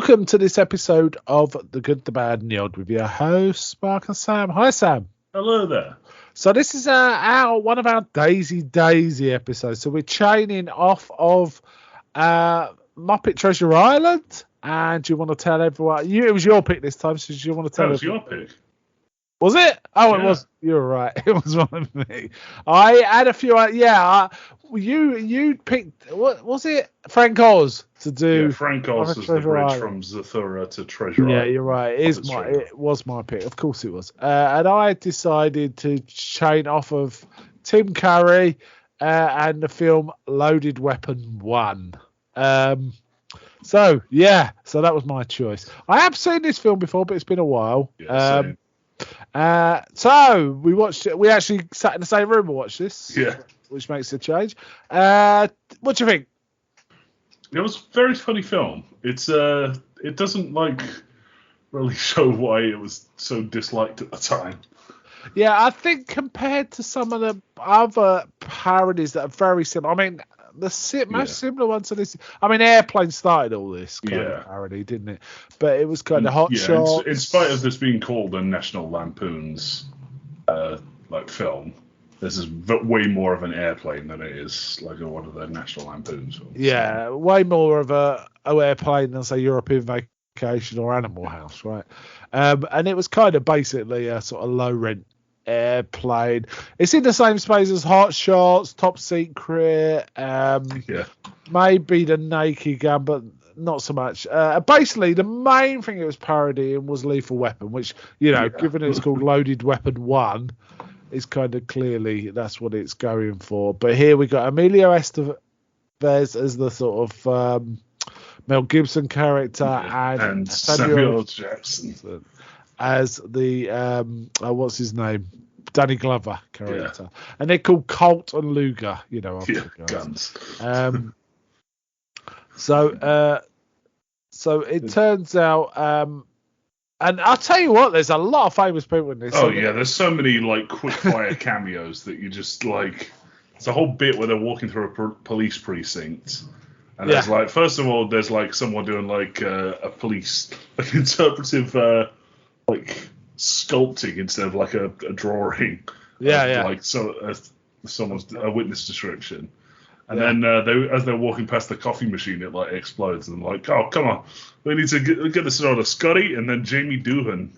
Welcome to this episode of The Good, the Bad and the Odd with your hosts, Mark and Sam. Hi, Sam. Hello there. So this is one of our Daisy episodes. So we're chaining off of Muppet Treasure Island. And do you want to tell everyone? It was your pick this time, so do you want to tell That was your pick. Was it? Oh, yeah. It was. You were right. It was one of me. I had a few. You picked. What was it? Frank Oz to do. Yeah, Frank Oz was the bridge from Zathura to Treasure Island. Yeah, you're right. It was my pick. Of course it was. And I decided to chain off of Tim Curry and the film Loaded Weapon 1. So that was my choice. I have seen this film before, but it's been a while. Yeah, so we watched it. We actually sat in the same room and watched this. Yeah. Which makes a change. What do you think? It was a very funny film. It doesn't really show why it was so disliked at the time. Yeah, I think compared to some of the other parodies that are very similar. I mean, the most similar one to this. I mean, Airplane started all this kind of parody, didn't it? But it was kind of Hot Shots. In spite of this being called a National Lampoon's film, this is way more of an Airplane than it is like one of the National Lampoon's films. Yeah, way more of a Airplane than say European Vacation or Animal House, right? And it was kind of basically a sort of low rent airplane. It's in the same space as Hot Shots, Top Secret, maybe The Naked Gun, but not so much. Basically, the main thing it was parodying was Lethal Weapon, which, given it's called Loaded Weapon 1, is kind of clearly that's what it's going for. But here we got Emilio Estevez as the sort of Mel Gibson character and Samuel Jackson as the what's his name, Danny Glover character, and they're called Colt and Luger, guns. So it turns out, and I'll tell you what, there's a lot of famous people in this. Oh yeah, there's so many quick fire cameos that you just It's a whole bit where they're walking through a police precinct. And there's first of all, there's someone doing a police interpretive sculpting instead of a drawing. Someone's a witness description. And then as they're walking past the coffee machine, it explodes and oh come on, we need to get this order, Scotty. And then Jamie Doohan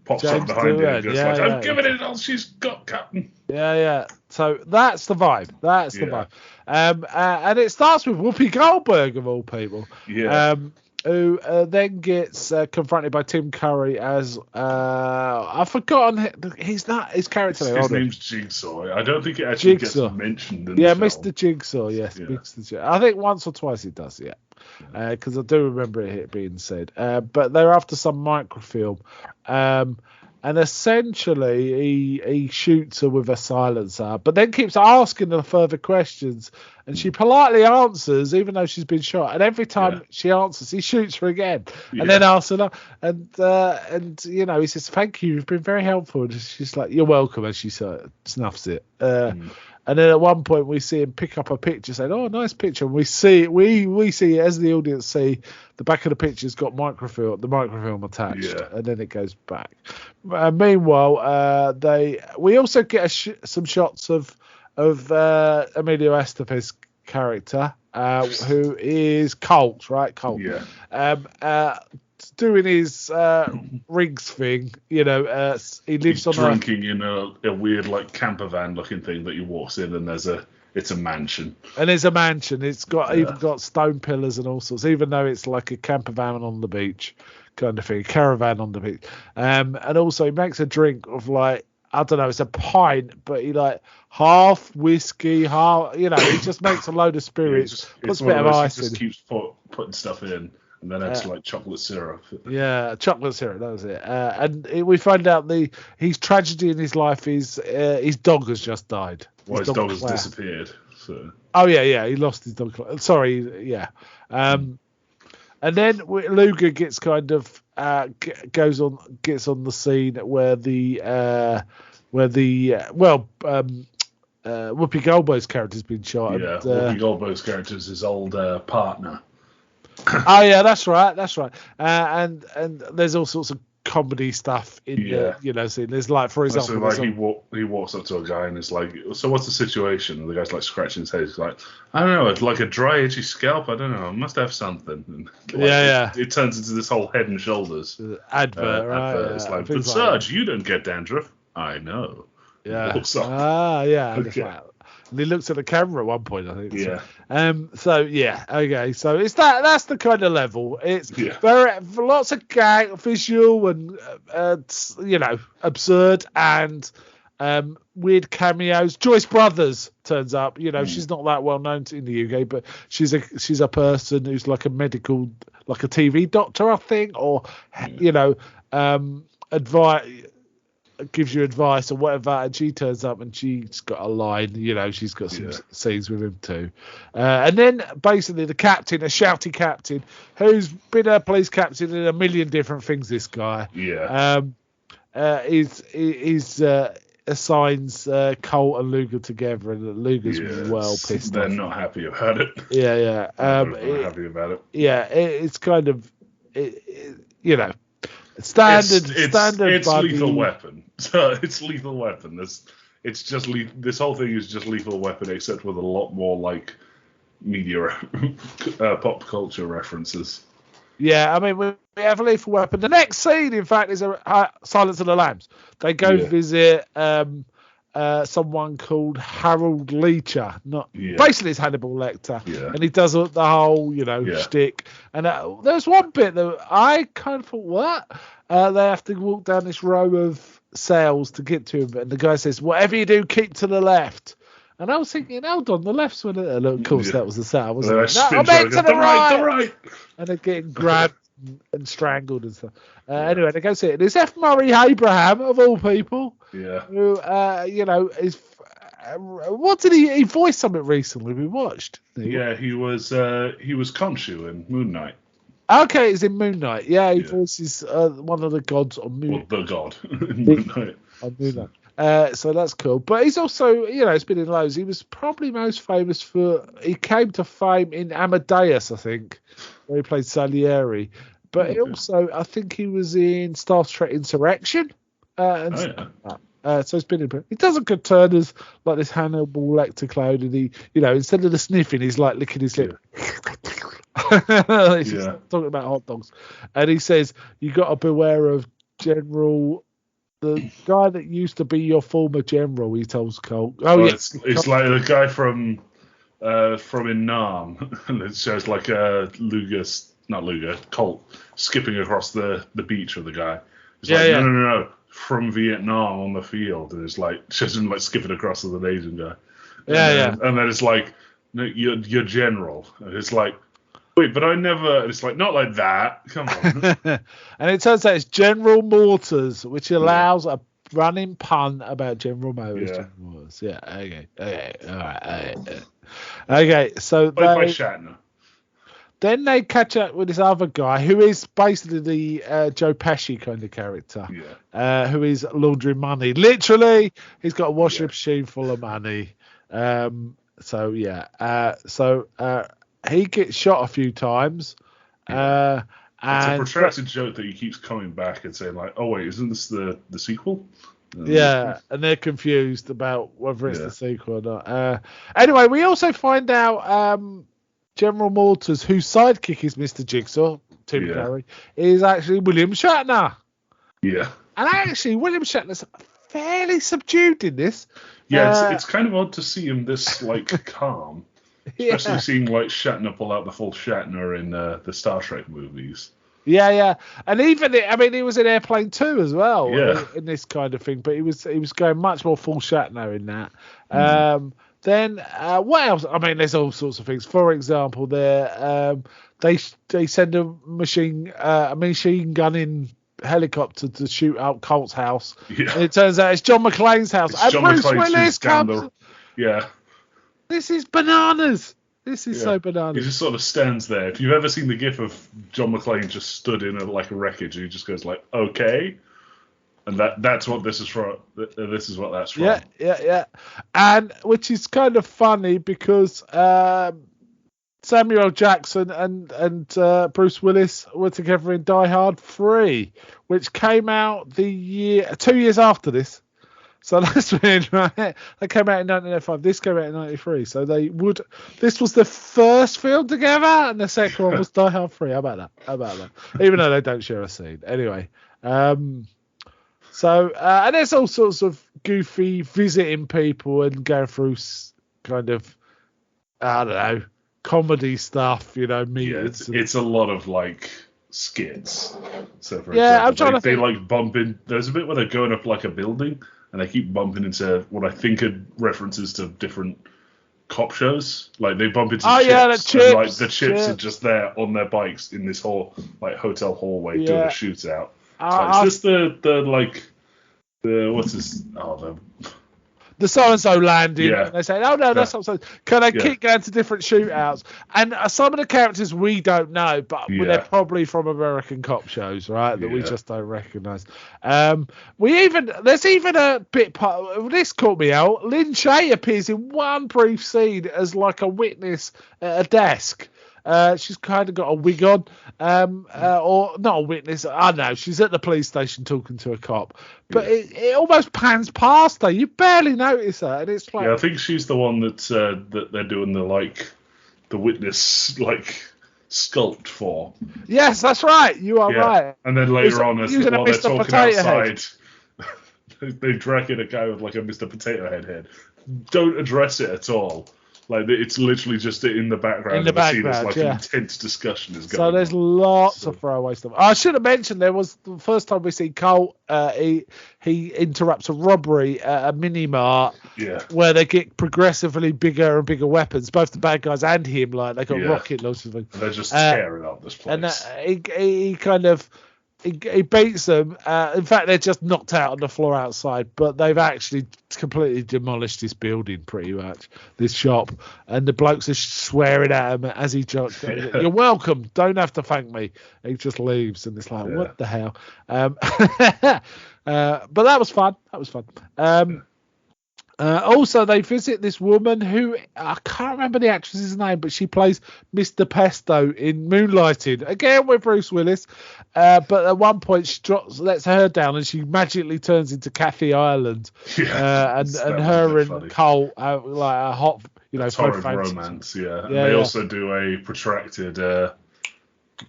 pops up behind him and goes I'm giving it all she's got, Captain. Yeah. So that's the vibe. Vibe. And it starts with Whoopi Goldberg of all people. Yeah. Who then gets confronted by Tim Curry as I've forgotten his character name. His name's Jigsaw. I don't think it actually gets mentioned in the film. Mr. Jigsaw. Yes, Mr. Jigsaw. I think once or twice it does. Yeah. Because I do remember it being said. But they're after some microfilm. And essentially, he shoots her with a silencer, but then keeps asking her further questions. And she politely answers, even though she's been shot. And every time she answers, he shoots her again. Yeah. And then asks her, and he says, "Thank you, you've been very helpful." And she's like, "You're welcome," and she snuffs it. And then at one point we see him pick up a picture, saying, "Oh, nice picture." And we see as the audience see the back of the picture's got the microfilm attached, and then it goes back. Meanwhile, we also get some shots of Emilio Estevez character, who is Colt, right? Colt. Yeah. Doing his rigs thing, he lives He's drinking in a weird camper van looking thing that he walks in, and it's a mansion. And it's a mansion. It's got even got stone pillars and all sorts, even though it's like a camper van on the beach kind of thing, caravan on the beach. And also he makes a drink of I don't know, it's a pint, but he half whiskey, half, he just makes a load of spirits, puts a bit of ice in. He just keeps putting stuff in. And then it's chocolate syrup. Yeah, chocolate syrup, that was it. And we find out his tragedy in his life is his dog has just died. His dog has disappeared. So. Oh, yeah, he lost his dog. Sorry, yeah. And then Luger gets kind of gets on the scene where Whoopi Goldberg's character's been shot. Yeah, Whoopi Goldberg's character's his old partner. Oh yeah, that's right. And there's all sorts of comedy stuff in the scene. There's like, for example, so like he walks up to a guy and is like, "So what's the situation?" And the guy's like scratching his head. He's like, "I don't know. It's like a dry, itchy scalp. I don't know. I must have something." And it turns into this whole Head and Shoulders advert, right? Advert. It's like, but Sarge, you don't get dandruff. I know. Yeah. Yeah. Okay. And he looks at the camera at one point, I think. Yeah. So yeah. Okay. So it's that's the kind of level. It's very lots of gag, visual, and absurd and weird cameos. Joyce Brothers turns up. She's not that well known in the UK, but she's a person who's like a medical, like a TV doctor, I think, or gives you advice or whatever, and she turns up and she's got a line, she's got some scenes with him too. And then basically the captain, a shouty captain, who's been a police captain in a million different things, this guy. Yeah. Assigns Colt and Luger together, and Luger's well pissed They're off. not happy about it. Yeah. Not happy about it. Yeah, it's kind of, standard. It's Lethal Weapon. So it's Lethal Weapon. It's just this whole thing is just Lethal Weapon, except with a lot more like media, pop culture references. Yeah, I mean, we have a Lethal Weapon. The next scene, in fact, is Silence of the Lambs. They go visit someone called Harold Leacher. Basically, it's Hannibal Lecter, and he does the whole, shtick. And there's one bit that I kind of thought, what? They have to walk down this row of cells to get to him, and the guy says, "Whatever you do, keep to the left." And I was thinking, hold on, the left's one. Of course, that was the cell, wasn't it? No, I meant to the right. And they're getting grabbed and strangled and stuff. Anyway, they go see it. It's F. Murray Abraham, of all people. Yeah. Who, is. What did he voiced something recently? We watched. Yeah, he was Khonshu in Moon Knight. Okay, he's in Moon Knight. Yeah, he voices one of the gods on Moon. Well, the god in Moon Knight. On Moon Knight. So that's cool. But he's also, he's been in loads. He was probably most famous he came to fame in Amadeus, I think, where he played Salieri. But also, I think he was in Star Trek Insurrection. So he's been in. He does a good turn as like this Hannibal Lecter clone, and he, instead of the sniffing, he's like licking his lip. He's talking about hot dogs, and he says, "You got to beware of General." The guy that used to be your former general, he tells Colt. It's like the guy from in Nam, and it shows like Colt skipping across the beach with the guy. He's no, from Vietnam on the field, and it's like shows him like skipping across with an Asian guy. And then it's like, no, you're general, and it's like, wait, but I never. It's like, not like that. Come on. And it turns out it's General Motors, which allows a running pun about General Motors. Yeah. General Motors. Yeah. Okay. All right. Okay. So Played by Shatner. Then they catch up with this other guy who is basically the Joe Pesci kind of character. Yeah. Who is laundering money. Literally, he's got a washing machine full of money. He gets shot a few times. It's a protracted joke that he keeps coming back and saying like, "Oh wait, isn't this the sequel?" And they're confused about whether it's the sequel or not. Anyway, we also find out General Motors, whose sidekick is Mr. Jigsaw, Tim Curry, is actually William Shatner. Yeah. And actually, William Shatner's fairly subdued in this. Yeah, it's kind of odd to see him this like calm. Especially seeing like Shatner pull out the full Shatner in the Star Trek movies. Yeah. And even, he was in Airplane 2 as well in this kind of thing, but he was going much more full Shatner in that. Then what else? There's all sorts of things. For example, they send a machine gunning helicopter to shoot out Colt's house. Yeah. And it turns out it's John McClane's house. It's John Bruce McClane Willis comes. Yeah. This is bananas. This is so bananas. He just sort of stands there. If you've ever seen the gif of John McClane just stood in a wreckage, he just goes like, "Okay," and that's what this is from. This is what that's from. Yeah. And which is kind of funny because Samuel Jackson and Bruce Willis were together in Die Hard 3, which came out 2 years after this. So that's weird, right? They came out in 1995. This came out in 93. So this was the first film together, and the second one was Die Hard 3. How about that? Even though they don't share a scene. Anyway, and there's all sorts of goofy visiting people and going through kind of, I don't know, comedy stuff, meetings. Yeah, it's a lot of like skits. So for I'm example, trying to they think. like bump in. There's a bit where they're going up like a building and they keep bumping into what I think are references to different cop shows. Like they bump into Chips, the Chips. And, like the Chips are just there on their bikes in this whole like hotel hallway doing a shootout. It's just the so-and-so landing, yeah. and they say, oh, no, that's not so. Can they keep going to different shootouts? And some of the characters we don't know, but they're probably from American cop shows, right, that we just don't recognise. There's even a bit part, this caught me out, Lin Shaye appears in one brief scene as like a witness at a desk. She's kind of got a wig on, or not a witness. I don't know. She's at the police station talking to a cop, but it almost pans past her. You barely notice her, and it's like. Yeah, I think she's the one that they're doing the witness sculpt for. Yes, that's right. You are right. And then later on, while they're talking outside, they drag in a guy with like a Mr. Potato Head. Don't address it at all. Like it's literally just in the background. An intense discussion is going on. So there's lots of throwaway stuff. I should have mentioned there was the first time we see Colt. He interrupts a robbery at a mini mart. Yeah. Where they get progressively bigger and bigger weapons. Both the bad guys and him, like they got rocket launchers. And they're just tearing up this place. And he kind of. He beats them. In fact, they're just knocked out on the floor outside, but they've actually completely demolished this building, pretty much, this shop. And the blokes are swearing at him as he jumps. You're welcome. Don't have to thank me. He just leaves, and it's like, what the hell? But that was fun. Also, they visit this woman who I can't remember the actress's name, but she plays Mr. Pesto in Moonlighting, again with Bruce Willis. But at one point, she lets her down, and she magically turns into Kathy Ireland. Yeah, and her and Cole have like a hot, torrid romance. Yeah. And they also do a protracted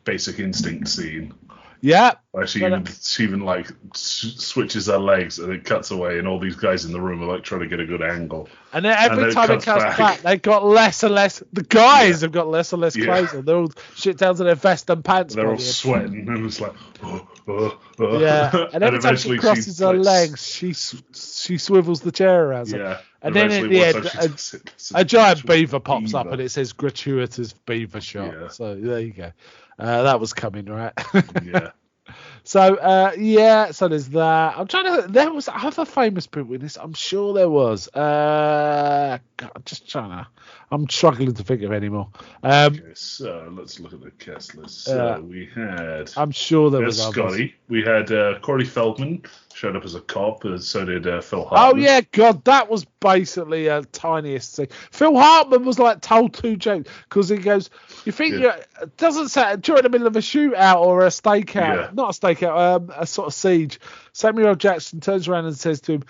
Basic Instinct scene. Yeah. Where she even like switches her legs and it cuts away, and all these guys in the room are like trying to get a good angle. And then every time it cuts back, they've got less and less. The guys have got less and less clothes on. They're all shit down to their vest and pants. They're all sweating, and it's like, yeah. And every time she crosses her legs, she swivels the chair around. Yeah. And then at the end, a giant beaver pops up, and it says gratuitous beaver shot. Yeah. So there you go. That was coming, right? Yeah. So so there's that. I'm trying to. There was other famous people in this. I'm sure there was. I'm struggling to think of any more. Okay, so let's look at the cast list. So we had. I'm sure there was Scotty. Others. We had Corey Feldman showed up as a cop, and so did Phil Hartman. Oh yeah, God, that was basically a tiniest thing. Phil Hartman was like told two jokes because he goes, "You think it doesn't say during the middle of a shootout or a stakeout, not a stakeout, a sort of siege." Samuel Jackson turns around and says to him,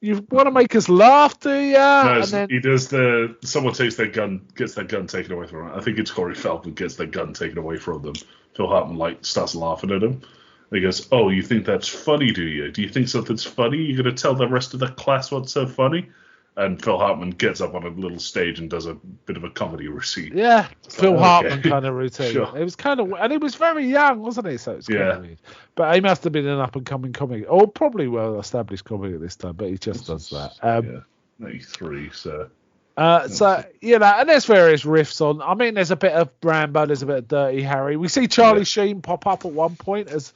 "You want to make us laugh, do you?" No, and then he does someone takes their gun, gets their gun taken away from him. I think it's Corey Feldman gets their gun taken away from them. Phil Hartman starts laughing at him. And he goes, "Oh, you think that's funny, do you? Do you think something's funny? You're going to tell the rest of the class what's so funny?" And Phil Hartman gets up on a little stage and does a bit of a comedy routine. Yeah, Phil Hartman kind of routine. Sure. It was kind of, and he was very young, wasn't he? So it's kind of weird. But he must have been an up-and-coming comic, or probably well-established comic at this time. But he just does that. 93. So. And there's various riffs on. I mean, there's a bit of Rambo, there's a bit of Dirty Harry. We see Charlie Sheen pop up at one point as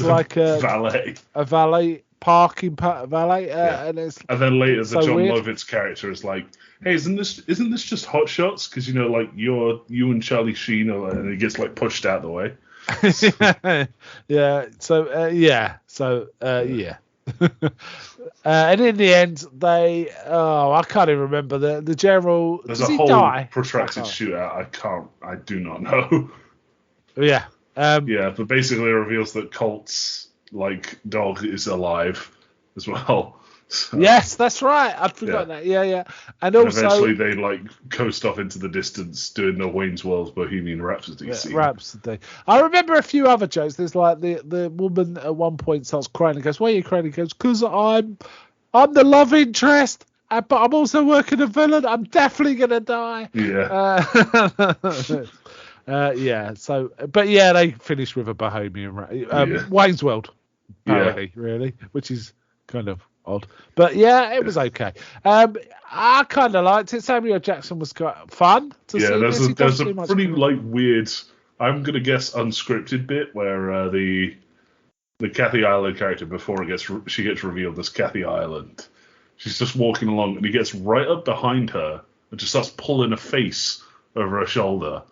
like a valet. Parking valet, and then later the John Lovitz character is like, "Hey, isn't this just Hot Shots? Because you and Charlie Sheen and he gets like pushed out the way." And in the end, I can't even remember the general. There's does a he whole die? protracted shootout. I do not know. Yeah. Yeah, but basically it reveals that Colt's dog is alive as well. So, yes, that's right. I'd forgotten that. Yeah. And also, eventually they coast off into the distance doing the Wayne's World Bohemian Rhapsody scene. Rhapsody. I remember a few other jokes. There's the woman at one point starts crying and goes, "Why are you crying?" He goes, "Because I'm the love interest, but I'm also working a villain. I'm definitely gonna die." Yeah. Yeah. So, but yeah, they finish with a Bohemian Wayne's World parody, really, which is kind of odd. But yeah, it was okay. I kind of liked it. Samuel Jackson was quite fun to see. There's a pretty weird, I'm gonna guess, unscripted bit where the Kathy Ireland character, before she gets revealed as Kathy Ireland, she's just walking along and he gets right up behind her and just starts pulling a face over her shoulder.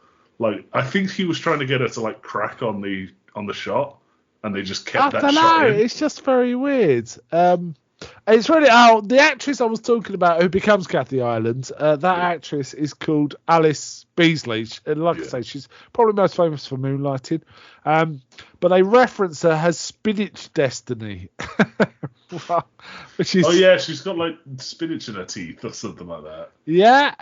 I think he was trying to get her to crack on the shot, and they just kept that shot in. It's just very weird. It's really the actress I was talking about who becomes Kathy Ireland. That actress is called Alice Beasley, and I say, she's probably most famous for Moonlighting. But they reference her as Spinach Destiny, which is she's got spinach in her teeth or something like that. Yeah.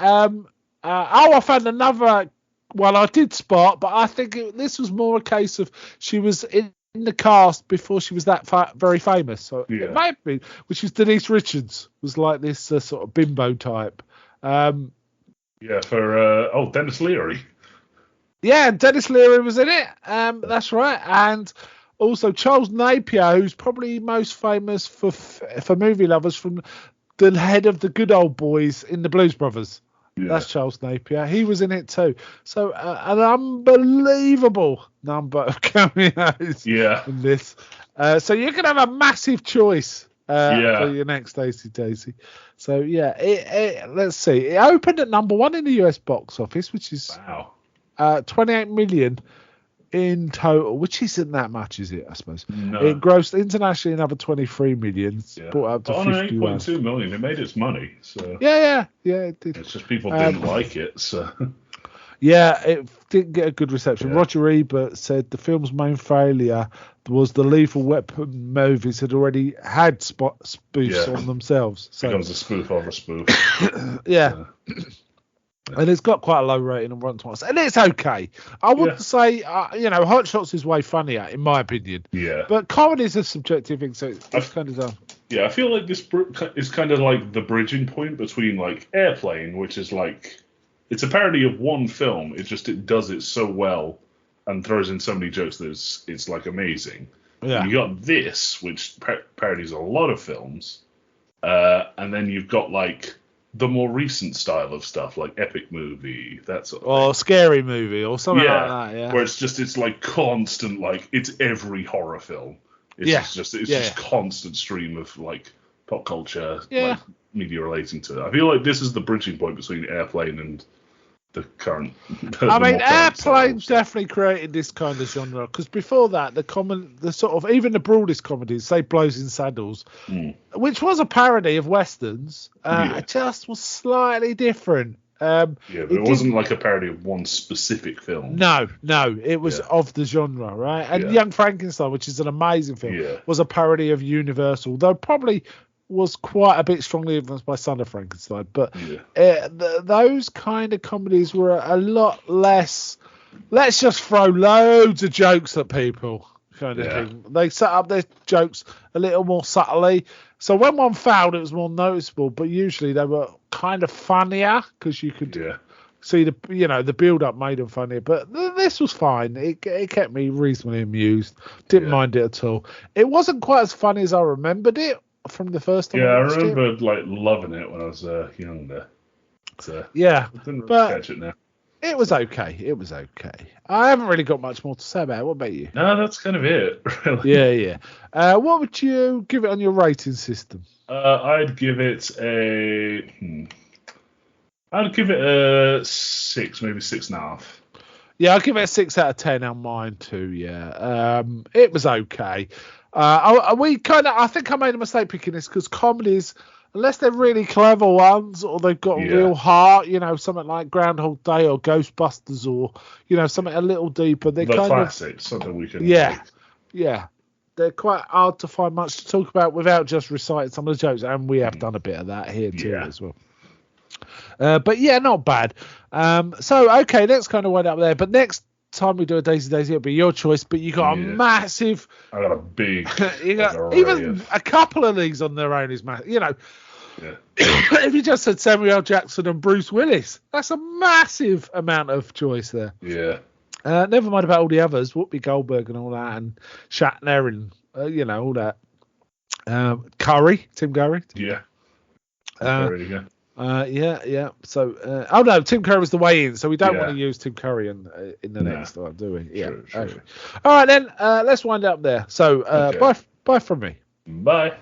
I found another one I did spot, but I think this was more a case of she was in the cast before she was that very famous. So it might have been, which is Denise Richards, was this sort of bimbo type. For Dennis Leary. Yeah, Dennis Leary was in it. That's right. And also Charles Napier, who's probably most famous for movie lovers from the head of the Good Old Boys in the Blues Brothers. Yeah. That's Charles Napier. He was in it too. So an unbelievable number of cameos in this. So you're going to have a massive choice for your next Daisy Daisy. So let's see. It opened at number 1 in the US box office, which is 28 million in total, which isn't that much, is it? I suppose. No. It grossed internationally another 23 million. Brought up to 51. 8.2 million. It made its money. So yeah, it did. It's just people didn't like it. So yeah, it didn't get a good reception. Roger Ebert said the film's main failure was the Lethal Weapon movies had already had spoofs on themselves. So it becomes a spoof of a spoof. And it's got quite a low rating on Rotten Tomatoes, and it's okay. I wouldn't say, Hot Shots is way funnier, in my opinion. Yeah. But comedy is a subjective thing, so it's kind of done. Yeah, I feel like this is kind of like the bridging point between Airplane, which is it's a parody of one film. It does it so well and throws in so many jokes that it's amazing. Yeah. And you got this, which parodies a lot of films, and then you've got the more recent style of stuff, like epic movie, that sort of thing. Or scary movie, or something like that. Yeah. Where it's constant, it's every horror film. It's just constant stream of pop culture, media relating to it. I feel like this is the bridging point between Airplane and the current. Airplane's definitely created this kind of genre, because before that, the sort of even the broadest comedies, say Blows in Saddles, which was a parody of westerns, just was slightly different. But it wasn't a parody of one specific film. No, it was of the genre, right? And Young Frankenstein, which is an amazing film, was a parody of Universal, though probably was quite a bit strongly influenced by Son of Frankenstein. But those kind of comedies were a lot less, let's just throw loads of jokes at people kind of thing. They set up their jokes a little more subtly. So when one failed, it was more noticeable, but usually they were kind of funnier because you could see the build-up made them funnier. But this was fine. It kept me reasonably amused. Didn't mind it at all. It wasn't quite as funny as I remembered it from the first time. I remember loving it when I was younger. So I didn't really catch it now. It was okay. I haven't really got much more to say about it. What about you? No, that's kind of it, really. Yeah. What would you give it on your rating system? I'd give it a 6, maybe 6.5. Yeah, I'll give it a 6 out of 10 on mine too. Yeah, it was okay. I think I made a mistake picking this because comedies, unless they're really clever ones or they've got a real heart, something like Groundhog Day or Ghostbusters or something a little deeper. They're kind classics, something we can. Yeah. They're quite hard to find much to talk about without just reciting some of the jokes, and we have done a bit of that here too as well. But yeah, not bad. So okay, let's kind of wind up there. But next time we do a Daisy, it'll be your choice. But you got a massive. I got a big. You got even a couple of these on their own is massive. If you just said Samuel L. Jackson and Bruce Willis, that's a massive amount of choice there. Yeah. Never mind about all the others, Whoopi Goldberg and all that, and Shatner and all that. Tim Curry. Yeah. Yeah. So, no, Tim Curry was the way in, so we don't want to use Tim Curry in the next one, do we? Yeah. True. All right then, let's wind up there. So, bye from me. Bye.